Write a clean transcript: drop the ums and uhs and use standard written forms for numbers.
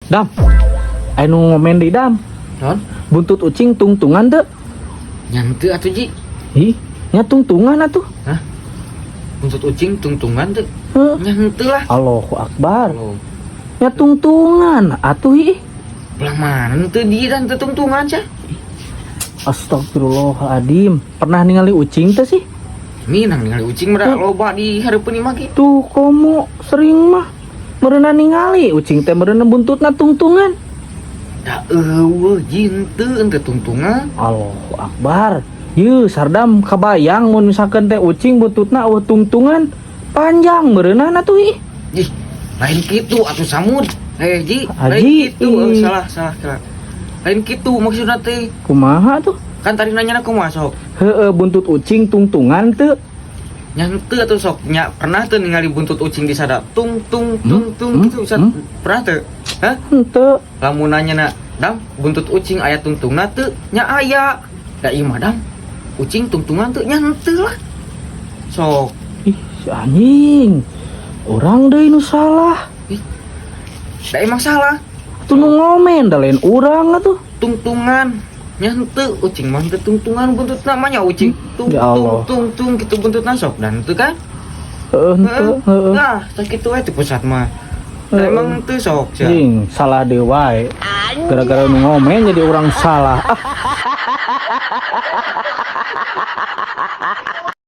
Dam, anu ngomen di dam. Non, Buntut ucing tungtungan teu? nyante atuh Ji. Ih, nya tungtungan atuh. Hah? Buntut ucing tungtungan tuh. Heuh. Nyante lah. Allahu Akbar. Oh, Nya tungtungan atuh ih. belah mana tuh di dan tuh tungtungan cah. Astagfirullahaladzim. Pernah ningali ucing teh sih? Minang ningali ucing mah loba di hareupeun imah ge. Tuh komo sering mah meureunan ningali ucing teh meureunan buntutna tungtungan. Da eueuh jinteun teh tungtungan. Allahu Akbar. Yeuh sardam kabayang mun misalkan teh ucing buntutna eueuh tungtungan panjang meureunan atuh ih. Ih, lain kitu atuh samud. Ji, lain Haji, kitu. Salah. Lain kitu maksudna teh. Kumaha tuh? Kan tadi nanya aku masuk. Heueuh buntut ucing tungtungan teu? Nyante atuh sok nya pernah tuh ningali buntut ucing di sada tung gitu bisa pernah tuh? Hah? Henteu. Lamun nanya na, Dam, buntut ucing aya tungtungna teu? Nya aya. Da ieu mah Dam, ucing tungtungan teu nya henteu lah. Sok, Ih, si anjing. Urang deui nu salah. da emang salah. Tuh nu ngomen da lain urang atuh. Tungtungan nya henteu ucing mah teu tungtungan buntut namanya ucing. Ya Allah. Tung gitu buntutna sok dan teu kan? Henteu, heueuh. Nah, sakitu we di pusat mah. Da Heeh. emang teu sok sia. Jing, salah deui wae. Gara-gara nu ngomen jadi orang salah. Ah.